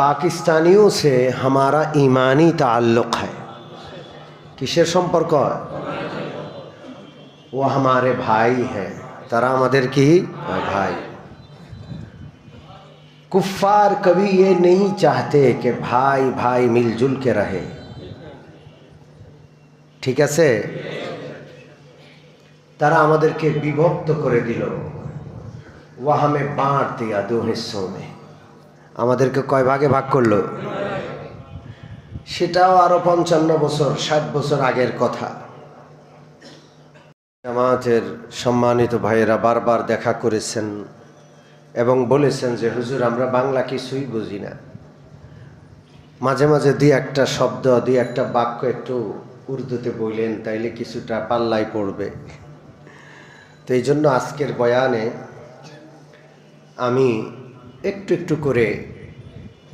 पाकिस्तानियों से हमारा ईमानी ताल्लुक़ है। किसेर सम्पर्क है? वो हमारे भाई हैं, तारा आमादेर की भाई। कुफ्फार कभी ये नहीं चाहते कि भाई भाई मिलजुल के रहे, ठीक है? तारा आमादेर के विभक्त करे दिल, वह हमें बांट दिया दो हिस्सों में। आमादेर के कय भागे भाग करलो? সেটাও আরো 55 বছর 60 বছর আগের কথা। জামাতের সম্মানিত ভাইয়েরা বারবার দেখা করেছেন এবং বলেছেন যে হুজুর আমরা বাংলা কিছুই বুঝি না, মাঝে মাঝে দুই একটা শব্দ দুই একটা বাক্য একটু উর্দুতে বললেন তাইলে কিছুটা পাল্লাই পড়বে। তো এই জন্য আজকের বয়ানে আমি একটু একটু করে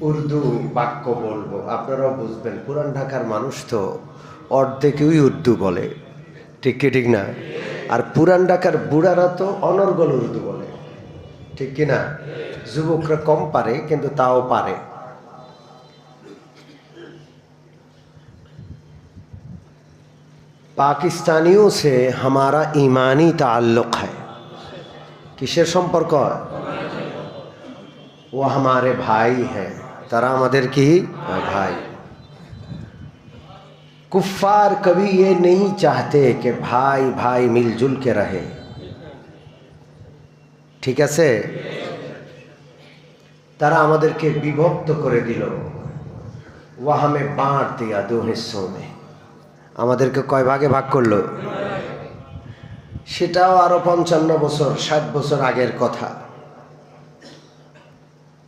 উর্দু বাক্য বলবো, আপনারাও বুঝবেন। পুরান ঢাকার মানুষ তো অর্ধেকই উর্দু বলে, ঠিক কি ঠিক না? আর পুরান ঢাকার বুড়ারা তো অনর্গল উর্দু বলে, ঠিক কি না? যুবকরা কম পারে কিন্তু তাও পারে। पाकिस्तानियों से हमारा ईमानी ताल्लुक़ है। किसेर सम्पर्क है? वो हमारे भाई हैं, तारा आमादेर की भाई। कुफ्फार कभी ये नहीं चाहते कि भाई भाई मिलजुल के रहे, ठीक है? तारा आमादेर के विभक्त करे दिल, वह हमें बांट दिया दो हिस्सों में। आमादेर के कय भागे भाग करलो? সেটাও আরো 55 বছর 60 বছর আগের কথা।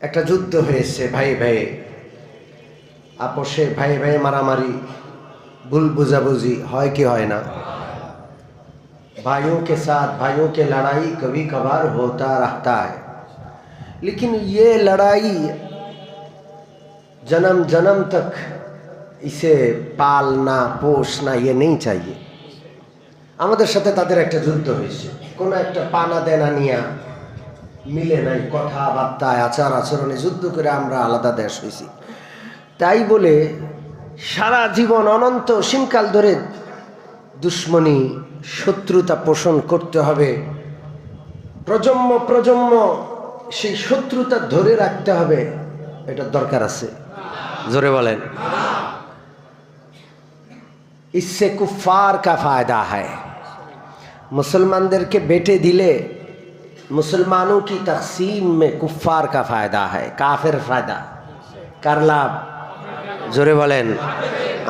একটা যুদ্ধ হয়েছে, ভাই ভাই আপোষে ভাই ভাই মারামারি, ভুল বুঝাবুঝি হয় কি হয় না? भाइयों के साथ भाइयों के लड़ाई कभी कभार होता रहता है, लेकिन ये लड़ाई जन्म जन्म तक इसे पालना पोषना ये नहीं चाहिए। আমাদের সাথে তাদের একটা যুদ্ধ হয়েছে, কোনো একটা পানা দেনা নিয়া মিলে নাই, কথাবার্তায় আচার আচরণে যুদ্ধ করে আমরা আলাদা দেশ হয়েছি। তাই বলে সারা জীবন অনন্ত সীমকাল ধরে দুশ্মনী শত্রুতা পোষণ করতে হবে, প্রজন্ম প্রজন্ম সেই শত্রুতা ধরে রাখতে হবে, এটা দরকার আছে? জোরে বলেন। इससे कुफ्फार का फायदा है। मुसलमानों के बेटे दिले मुसलमानों की तकसीम में कुफ्फार का फायदा है, काफिर फायदा कर लाभ। जोरे बोलें।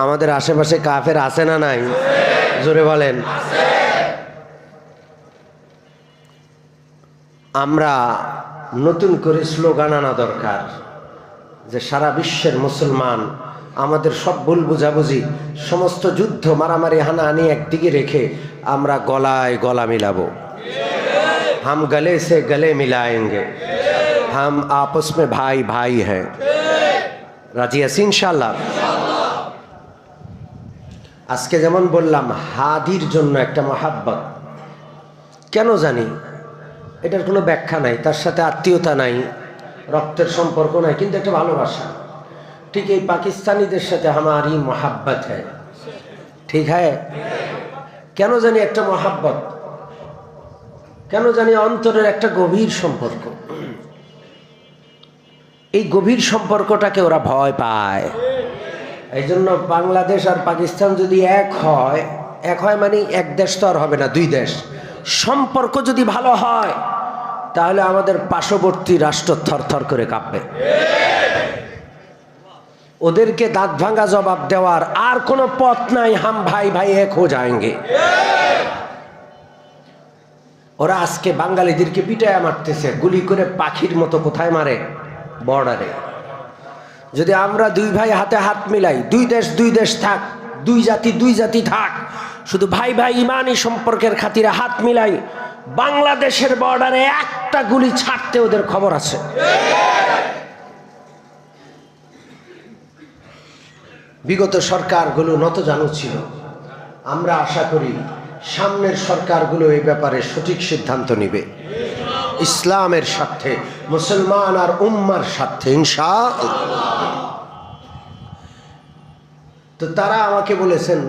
आमादेर आशेपाशे काफिर आछे ना नाई? जोरे बोलें। आमरा नतून करे स्लोगान आना दरकार जे सारा विश्वेर मुसलमान আমাদের সব ভুল বুঝাবুঝি সমস্ত যুদ্ধ মারামারি হানাহানি একদিকে রেখে আমরা গলায় গলা মিলাবো। हम गले से गले मिलाएंगे, हम आपस में भाई भाई हैं। রাজি আছি ইনশাআল্লাহ? আজকে যেমন বললাম হাদির জন্য একটা মহাব্বত, কেন জানি এটার কোনো ব্যাখ্যা নাই, তার সাথে আত্মীয়তা নাই, রক্তের সম্পর্ক নাই, কিন্তু একটা ভালোবাসা। ठीक है, पाकिस्तानीদের সাথে हमारी मोहब्बत है, ठीक है? কেন জানি একটা मोहब्बत, কেন জানি অন্তরের একটা গভীর সম্পর্ক। এই গভীর সম্পর্কটাকে ওরা ভয় পায়। এই জন্য বাংলাদেশ আর পাকিস্তান যদি এক হয় মানে এক দেশ তো আর হবে না, দুই দেশ। সম্পর্ক যদি ভালো হয় তাহলে আমাদের পার্শ্ববর্তী রাষ্ট্র থরথর করে কাঁপবে। ওদেরকে দাঁত ভাঙা জবাব দেওয়ার আর কোনো পথ নাই। হাম ভাই ভাই এক হয়ে যাएंगे। ওরা আজকে বাঙালিদেরকে পিটায়া মারতেছে, গুলি করে পাখির মতো। কোথায় মারে? বর্ডারে। যদি আমরা দুই ভাই হাতে হাত মিলাই, দুই দেশ থাক, দুই জাতি থাক, শুধু ভাই ভাই ইমানি সম্পর্কের খাতিরে হাত মিলাই, বাংলাদেশের বর্ডারে একটা গুলি ছাড়তে ওদের খবর আছে। বিগত সরকারগুলো নতজানু ছিল। আমরা আশা করি সামনের সরকারগুলো এই ব্যাপারে সঠিক সিদ্ধান্ত নেবে। ইসলামের স্বার্থে, মুসলমান আর উম্মার স্বার্থে ইনশাআল্লাহ। তো তারা আমাকে বলেছেন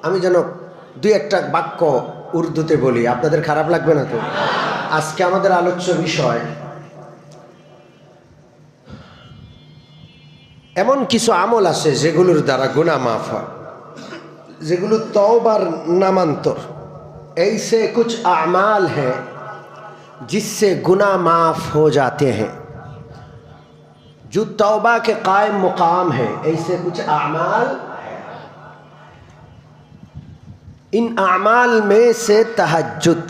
আমি যেন দুই একটা বাক্য উর্দুতে বলি, আপনাদের খারাপ লাগবে না তো? আজকে আমাদের আলোচ্য বিষয় এমন কিছু আমল আছে যেগুলোর দ্বারা গুনাহ মাফ হয়, যেগুলো তওবার নামান্তর। ऐसे कुछ अमाल हैं जिससे गुनाह माफ हो जाते हैं, जो तौबा के कायम मुकाम है। ऐसे कुछ अमाल, इन अमाल में से तहज्जुद,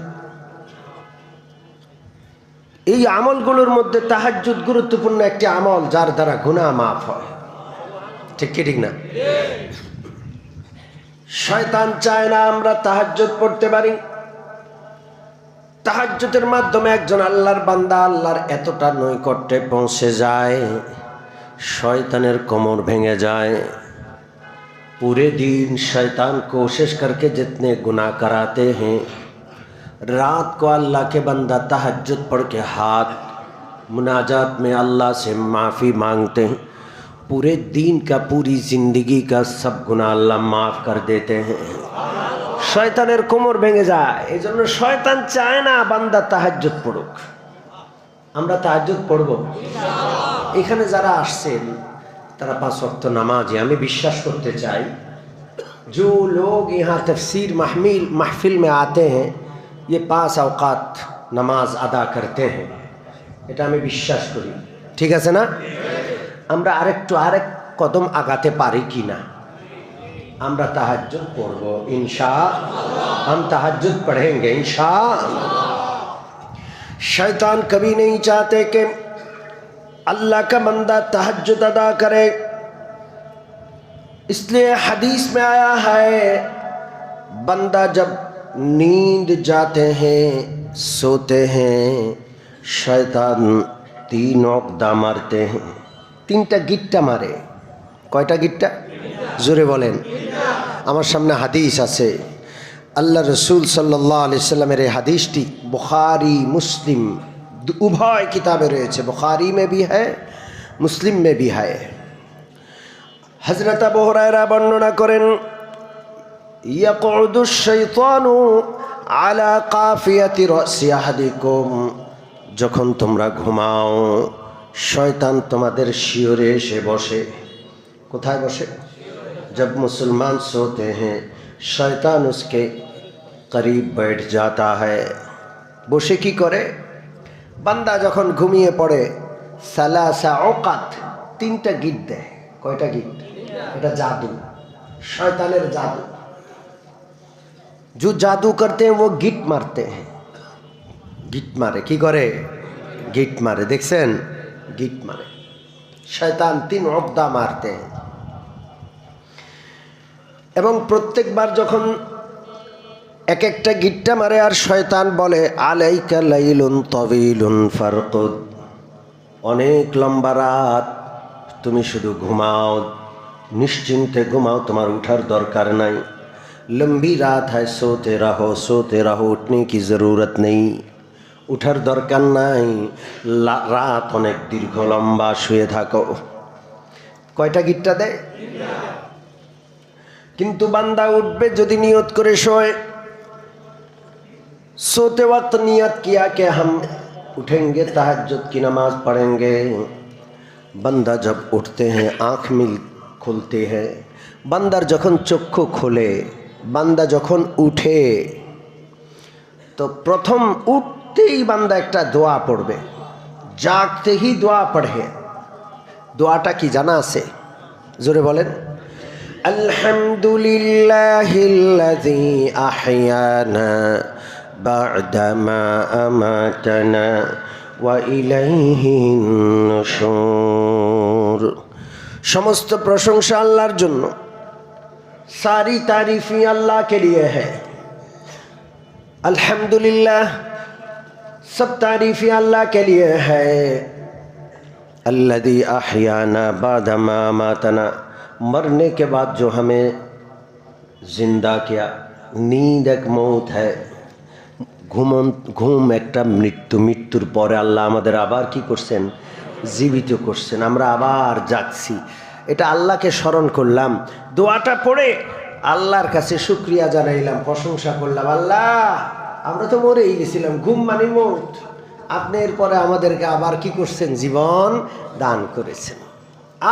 এই আমলগুলোর মধ্যে তাহাজ্জুদ গুরুত্বপূর্ণ একটি আমল যার দ্বারা গুনাহ মাফ হয়। ঠিক কি ঠিক না? শয়তান চায় না আমরা তাহাজ্জুদ পড়তে পারি। তাহাজ্জুদের মাধ্যমে একজন আল্লাহর বান্দা আল্লাহর এতটা নৈকট্যে পৌঁছে যায়, শয়তানের কোমর ভেঙে যায়। पूरे दिन शैतान कोशिश करके जितने गुनाह कराते हैं, रात को अल्लाह के बंदा तहज्जुद पढ़ के हाथ मुनाजात में अल्लाह से माफ़ी मांगते हैं, पूरे दिन का पूरी ज़िंदगी का सब गुनाह अल्लाह माफ़ कर देते हैं। শয়তানের কোমর ভেঙে যায়, এই জন্য শয়তান চায় না বান্দা তাহাজ্জুদ পড়ুক। আমরা তাহাজ্জুদ পড়ব ইনশাআল্লাহ। এখানে যারা আসছেন তারা 5 ওয়াক্ত নামাজি। আমি বিশ্বাস করতে চাই जो लोग यहाँ तफसीर महफिल में आते हैं ये 5 औकात नमाज अदा करते हैं, এটা আমি বিশ্বাস করি। ঠিক আছে না? আমরা আরেক কদম আগাতে পারি কি না? আমরা तहज्जुद पढ़ब इंशाअल्लाह, हम तहज्जुद पढ़ेंगे इंशाअल्लाह। शैतान कभी नहीं चाहते कि अल्लाह का बंदा तहज्जुद अदा करे, इसलिए हदीस में आया है बंदा जब नींद जाते हैं सोते हैं शैतान 3 ओक़दा मारते हैं। 3টা গিট্টা মারে। কয়টা গিট্টা? জোরে বলেন। আমার সামনে হাদিস আছে, আল্লাহ রসুল সাল্লাল্লাহু আলাইহি সাল্লামের এই হাদিসটি বুখারী মুসলিম উভয় কিতাবে রয়েছে, বুখারী में भी है মুসলিম में भी है। হযরত আবু হুরায়রা বর্ণনা করেন ইয়াকুদু শাইতানু আলা কাফিয়াতি রাসি আহাদিকুম, যখন তোমরা ঘুমাও শয়তান তোমাদের শিয়রে এসে বসে। কোথায় বসে? जब मुसलमान सोते हैं शैतान उसके करीब बैठ जाता है। বসে কি করে? বান্দা যখন ঘুমিয়ে পড়ে সালাসা ওকাত 3টা গিট দেয়। কয়টা গিট? এটা জাদু, শয়তানের জাদু। जो जादू करते हैं वो गिट मारते हैं। गिट मारे কি করে? गिट मारे। দেখছেন? गिट मारे। शैतान 3 ওक़दा मारते हैं। এবং প্রত্যেকবার যখন এক একটা গিট্টা মারে আর শয়তান বলে আলাইকা লাইলুন তাওয়িলুন ফারকুদ, অনেক লম্বা রাত, তুমি শুধু ঘুমাও, নিশ্চিন্তে ঘুমাও, তোমার উঠার দরকার নাই। লম্বি রাত है सोते रहो, उठने की ज़रूरत नहीं, উঠার দরকার নাই, রাত অনেক দীর্ঘ লম্বা, শুয়ে থাকো। কয়টা গিট্টা দেয়? কিন্তু বান্দা উঠবে যদি নিয়ত করে শোয়। सोते वक्त नियत किया कि हम उठेंगे तहज्जुद की नमाज पढ़ेंगे। बंदा जब उठते हैं आँख मिल खुलती है, बंदार যখন চক্ষু খোলে, বান্দা যখন উঠে তো প্রথম উঠতেই বান্দা একটা দোয়া পড়বে, জাগতে ही দোয়া পড়ে। দোয়াটা কি জানা আছে? জোরে বলেন। আলহামদুলিল্লাহিল্লাযী আহইয়ানা বা'দামা আমাতানা ওয়া ইলাইহিন নুশুর। সমস্ত প্রশংসা আল্লাহর জন্য, सारी तारीफ़ें अल्लाह के लिए है। अल्हम्दुलिल्लाह, सब तारीफ़ें अल्लाह के लिए है। अल्लज़ी अहयाना बाद मा अमातना, मरने के बाद जो हमें ज़िंदा किया। नींद एक मौत है, ঘুম একটা মৃত্যু, মৃত্যুর পরে আল্লাহ আমাদের আবার কি করছেন? জীবিত করছেন, আমরা আবার জাগছি। এটা আল্লাহকে স্মরণ করলাম, দোয়াটা পড়ে আল্লাহর কাছে শুকরিয়া জানাইলাম, প্রশংসা করলাম। আল্লাহ, আমরা তো মরেই গেছিলাম, ঘুম মানে মৌত, আপনি এরপরে আমাদেরকে আবার কি করছেন? জীবন দান করেছেন।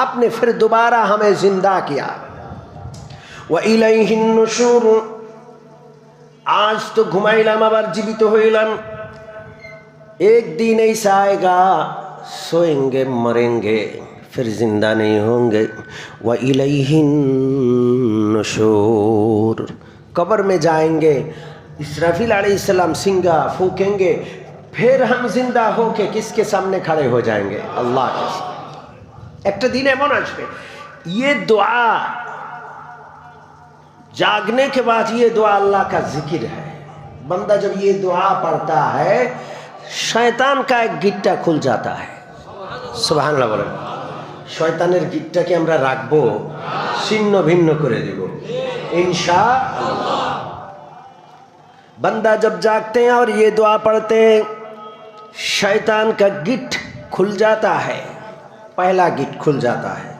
আপনি ফির दोबारा हमें जिंदा किया व इलैहिन नुशूर। आज तो घुमाइलाम, আবার জীবিত হইলাম। एक दिन ऐसा आएगा, सोएंगे मरेंगे फिर जिंदा नहीं होंगे। व इलैहिन नुशूर, कब्र में जाएंगे, इसराफिल अलैहिस्सलाम सिंगा फूकेंगे, फिर हम जिंदा होके किसके सामने खड़े हो जाएंगे? अल्लाह के सामने। একটা दिन এমন আসবে, ये दुआ जागने के बाद, ये दुआ अल्लाह का जिक्र है। बंदा जब ये दुआ पढ़ता है, शैतान का एक गिट्टा खुल जाता है। सुभान अल्लाह बोलें। शैताনের গিটটাকে আমরা রাখবো, ছিন্ন ভিন্ন করে দেব इंशाअल्लाह। बंदा जब जागते हैं और ये दुआ पढ़ते हैं, शैतान का गिट खुल जाता है, पहला गिट खुल जाता है।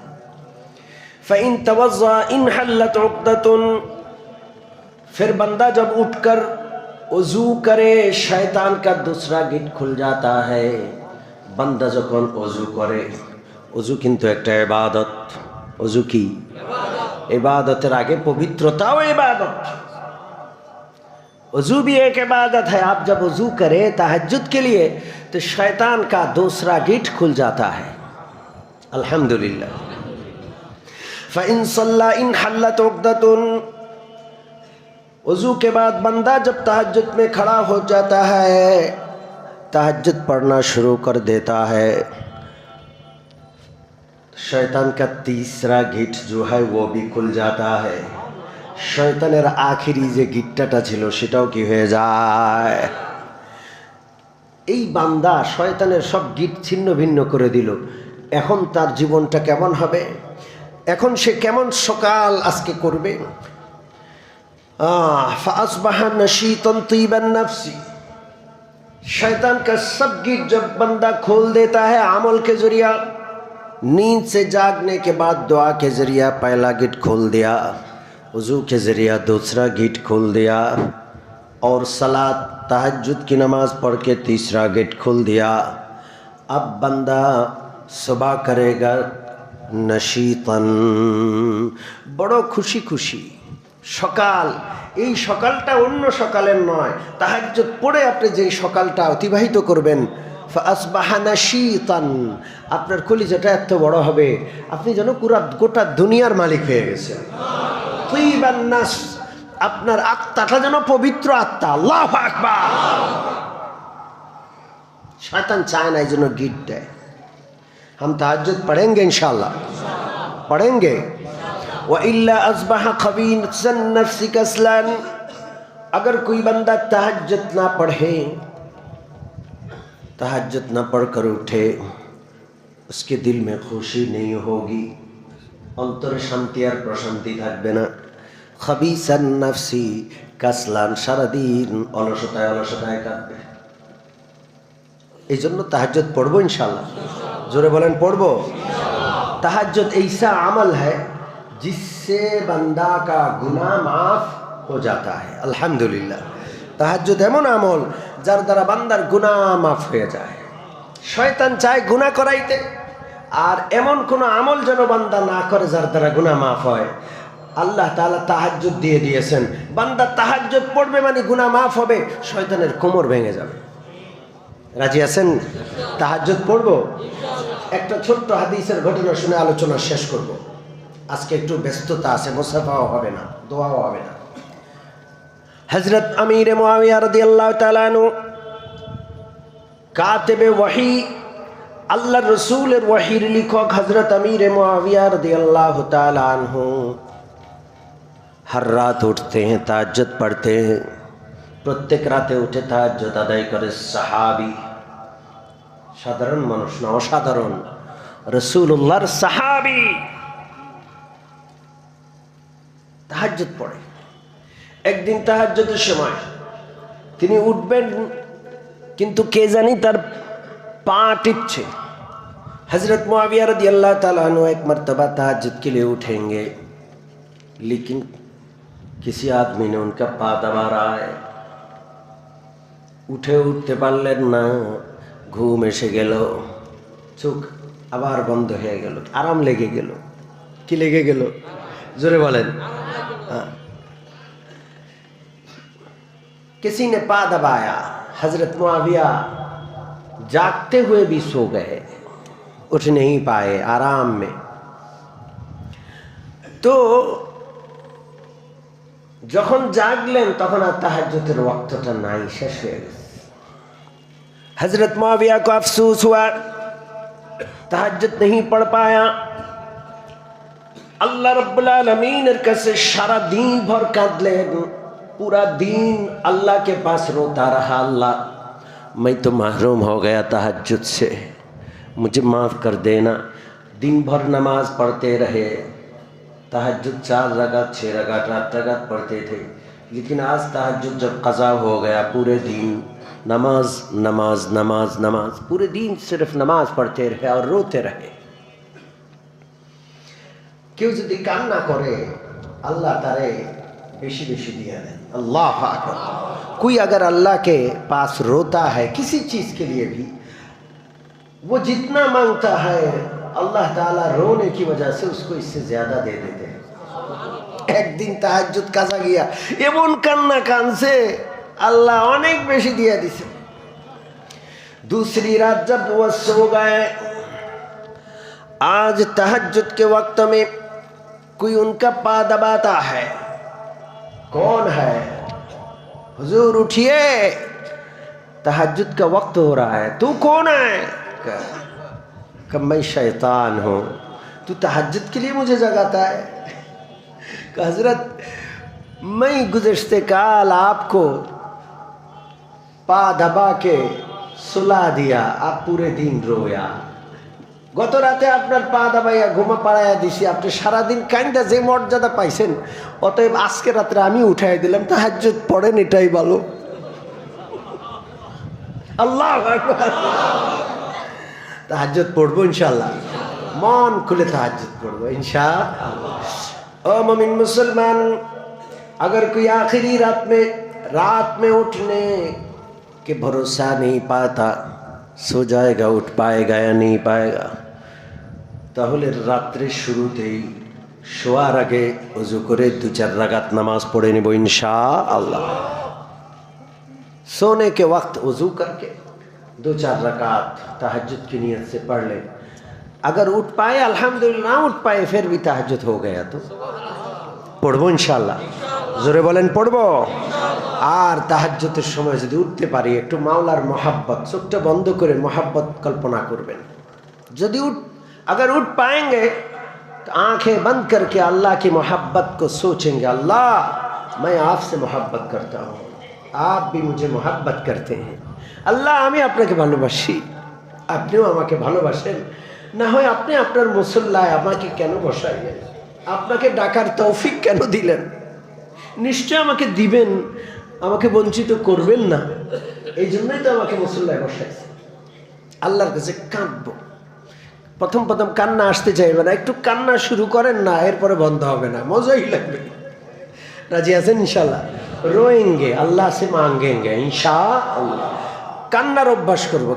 फ़इन तवज़्ज़ा इन हल्लत उक़दतुन, फिर बंदा जब उठकर वज़ू करे, शैतान का दूसरा गिट खुल जाता है। बंदा যখন वज़ू करे, वज़ू किन्तु একটা ইবাদত। वज़ू কি इबादतेर आगे पवित्रताओ इबादत। वज़ू भी एक इबादत है। आप जब वज़ू करें तहज्जुद के लिए, तो शैतान का दूसरा गिट खुल जाता है। अल्हम्दुलिल्लाह। फ़इन सल्ला इन हल्लत उक़दतुन, वज़ू के बाद बंदा जब तहज्जुद में खड़ा हो जाता है, तहज्जुद पढ़ना शुरू कर देता है, शैतान का तीसरा गिट जो है वो भी खुल जाता है। शैतानेर आखिरी जे गिट्टाटा छिलो सेटाओ कि हये যায়। এই বান্দা শয়তানের সব গিট ছিন্ন ভিন্ন করে দিল। এখন তার জীবনটা কেমন হবে? এখন সে কেমন সকাল আজকে করবে? ফাসবাহ नशीतन तीबन नफ्सी। शैतान का सब गिट जब बंदा खोल देता है अमल के जरिया, नींद से जागने के बाद दुआ के जरिया पहला गिट खोल दिया, वज़ू के जरिया दूसरा गिट खोल दिया, और सलात तहज्जुद की नमाज पढ़ के तीसरा गिट खोल दिया। अब बंदा सुबह करेगा नशीतन, बड़ो खुशी खुशी সকাল। এই সকালটা অন্য সকালের নয়, তাহাজ্জুদ পড়ে আপনি যে সকালটা অতিবাহিত করবেন, ফাসবাহা নাশীতান, আপনার কলিজাটা এত বড় হবে, আপনি যেন পুরো গোটা দুনিয়ার মালিক হয়ে গেছেন। তুইবান নাস, আপনার আত্মাটা যেন পবিত্র আত্মা। আল্লাহু আকবার। শয়তান চায় না, এই জন্য গিট দেয়। हम तहज्जुद पढ़ेंगे इंशाअल्लाह, पढ़ेंगे। वइल्ला अस्बह खबीसन नफ्सी कसलन, अगर कोई बंदा तहज्जुद ना पढ़े, तहज्जुद ना पढ़ कर उठे, उसके दिल में खुशी नहीं होगी, अंतरे शांति और प्रशांति থাকবে না। खबीसन नफ्सी कसलान, सारा दिन অলসতায় অলসতায় কাটবে। এই জন্য तहज्जुद पढ़बो इंशाअल्लाह। जोरे बोलें पढ़बो। तहज्जुद ऐसा अमल है जिससे बंदा का गुनाह माफ हो जाता है। अल्हम्दुलिल्लाह। तहज्जुद एमन আমল যার দ্বারা বান্দার গুনাহ মাফ হয়ে যায়। শয়তান চায় গুনাহ করাইতে, আর এমন কোন আমল যেন বান্দা না করে যার দ্বারা গুনাহ মাফ হয়। আল্লাহ তাআলা তাহাজ্জুদ দিয়ে দিয়েছেন, বান্দা তাহাজ্জুদ পড়বে মানে গুনাহ মাফ হবে, শয়তানের কোমর ভেঙে যাবে। রাজি আছেন? তাহাজ্জুদ পড়বো। একটা ছোট্ট হাদিসের ঘটনা শুনে আলোচনা শেষ করব। আজকে একটু ব্যস্ততা আছে, মুসাফাও হবে না, দোয়াও হবে না। হযরত আমির মুআবিয়া রাদিয়াল্লাহু তাআলা আনহু, কাতিবে ওয়াহি, আল্লাহর রাসূলের ওয়াহির লেখক হযরত আমির মুআবিয়া রাদিয়াল্লাহু তাআলা আনহু हर रात उठते हैं, ताज्जुद पढ़ते हैं, प्रत्येक राते उठे ताज्जुद আদায় করে। সাহাবী, সাধারণ মানুষ না, অসাধারণ, রাসূলুল্লাহর সাহাবী তাহাজ্জুদ পড়ে। একদিন তাহাজ্জুদের সময় তিনি उठबेन किंतु के जानी तार पा टिपछे। हजरत मुआविया रदियल्लाहु ताला अन्हु एक मर्तबा तहज्जुद के लिए उठेंगे, लेकिन किसी आदमी ने उनका पा दबा रहा है। उठते पारलेन ना, घुम एसे गेल, चोख आबार बंद हो गेल, आराम लेगे गेल। कि लेगे गेल? जोरे बोलेन। किसी ने पा दबाया, हजरत मुआविया जागते हुए भी सो गए, उठ नहीं पाए आराम में। तो যখন জাগলেন তখন আর তাহাজ্জুদের ওয়াক্তটা নাই, শেষ হয়ে গেছে। हजरत मुआविया को अफसोस हुआ, तहज्जुद नहीं पढ़ पाया। अल्लाह रब्बुल आलमीन कैसे सारा दिन भर कांदलेन, पूरा दिन अल्लाह के पास रोता रहा, अल्लाह मैं तो महरूम हो गया तहज्जुद से, मुझे माफ़ कर देना। दिन भर नमाज पढ़ते रहे, तहज्जुद 4 रकात 6 रकात 8 रकात पढ़ते थे, लेकिन आज तहज्जुद जब क़ज़ा हो गया, पूरे दिन नमाज नमाज नमाज नमाज, पूरे दिन सिर्फ नमाज पढ़ते रहे और रोते रहे। क्यों यदि कान्ना करे अल्लाह तारे बेशी बेशी दिया दें। अल्लाह अकबर। कोई अगर अल्लाह के पास रोता है किसी चीज़ के लिए भी, वो जितना मांगता है अल्लाह ताला रोने की वजह से उसको इससे ज़्यादा दे देते हैं। एक दिन तहज्जुद काज़ा गया, एमन कान्ना कानसे अल्लाह अनेक बेशी दिया दिसे। दूसरी रात जब वो सो गए, आज तहज्जुद के वक्त में कोई उनका पा दबाता है। कौन है? हुजूर उठिए, तहज्जुद का वक्त हो रहा है। तू कौन है? कब मैं शैतान हूँ, तू तहज्जुद के लिए मुझे जगाता है। हजरत मैं गुज़श्ते काल आपको पा दबा के सुला दिया, आप पूरे दिन रोया। गत राते আপনার পা দাবাইয়া ঘুমা পাড়াইয়া দিছি, আপনি সারা দিন কাইন্দা যে মর্যাদা পাইছেন, অতএব আজকে রাতে আমি উঠাই দিলাম, তাহাজ্জুদ পড়েন, এটাই ভালো। আল্লাহু আকবার। তাহাজ্জুদ পড়বো ইনশাআল্লাহ, মন খুলে তাহাজ্জুদ পড়বো इंशाअल्लाह। ओ मोमिन मुसलमान, अगर कोई आखिरी रात में उठने के भरोसा नहीं पाता, सो जाएगा, उठ पाएगा या नहीं पाएगा, তাহলে রাত্রে শুরুতেই শোয়ার আগে ওযু করে 2-4 রাকাত নামাজ পড়ে নেব इंशाअल्लाह। सोने के वक्त वज़ू करके 2-4 रकात तहज्जुद की नीयत से पढ़ ले। अगर उठ पाए अल्हम्दुलिल्लाह, ना उठ पाए फिर भी तहज्जुद हो गया तो पढ़बो इंशाअल्लाह। जोरे बोलेन पढ़बो। আর তাহাজ্জুদের সময় যদি উঠতে পারি, একটু মাওলার मोहब्बत, চোখটা বন্ধ করে मोहब्बत कल्पना করবেন। যদি अगर उठ पाएंगे तो आंखें बंद करके अल्लाह की मोहब्बत को सोचेंगे, अल्लाह मैं आपसे मोहब्बत करता हूँ, आप भी मुझे मोहब्बत करते हैं। अल्लाह আমি আপনাকে ভালোবাসি, আপনিও আমাকে ভালোবাসেন। না হয় আপনি আপনার মুসল্লায় আমাকে কেন বসাইলেন? আপনাকে ডাকার তৌফিক কেন দিলেন? নিশ্চয় আমাকে দিবেন, আমাকে বঞ্চিত করবেন না। এই জন্যই তো আমাকে মুসল্লায় বসাইছেন। আল্লাহর কাছে কাঁদবো। প্রথম প্রথম কান্না আসতে চাইবে না, একটু কান্না শুরু করেন না, এরপরে বন্ধ হবে না, মজাই লাগবে। রাজি আছেন ইনশাআল্লাহ? रोएंगे, अल्लाह से मांगेंगे इंशाअल्लाह। কান্নার অভ্যাস করব।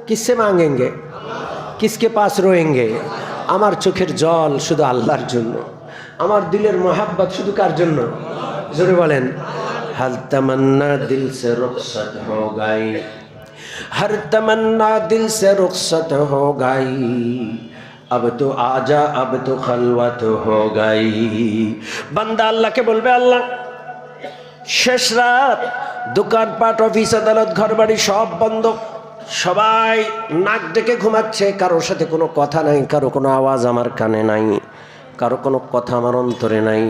किससे मांगेंगे? किसके पास रोएंगे? আমার চোখের জল শুধু আল্লাহর জন্য, আমার দিলের मोहब्बत শুধু কার জন্য? জোরে বলেন। हर तमन्ना दिल से रुखसत हो गई, हर तमन्ना दिल से रुखसत हो गई, अब तो आजा अब तो खलवत हो गई। बंदा अल्लाह के बोलबे, अल्लाह শেষ রাত, দোকানপাট অফিস আদালত ঘর বাড়ি সব বন্ধ, সবাই নাক ডেকে ঘুমাচ্ছে, কারোর সাথে কোনো কথা নাই, কারো কোনো আওয়াজ আমার কানে নাই, কারো কোনো কথা আমার অন্তরে নাই।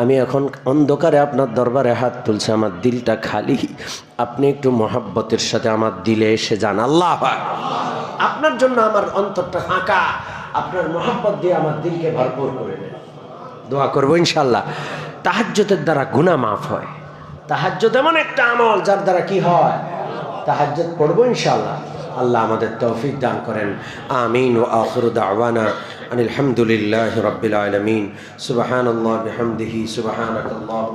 আমি এখন অন্ধকারে আপনার দরবারে হাত তুলছি, আমার দিলটা খালি, আপনি একটু মোহাব্বতের সাথে আমার দিলে এসে যান। আল্লাহ আপনার জন্য আমার অন্তরটা ফাঁকা, আপনার মোহাব্বত দিয়ে আমার দিলকে ভরপুর করে দেন। দোয়া করবো ইনশাআল্লাহ। তাহাজ্জুদের দ্বারা গুনাহ মাফ হয়, তাহাজ্জুদ এমন একটা আমল যার দ্বারা কি হয়, তাহাজ্জুদ পড়বো ইনশাআল্লাহ। আল্লাহ আমাদের তৌফিক দান করেন। আমিন। ওয়া আখিরু দাওয়ানা আনিল হামদুলিল্লাহি রাব্বিল আলামিন। সুবহানাল্লাহি বিহামদিহি সুবহানাকাল্লাহুম্মা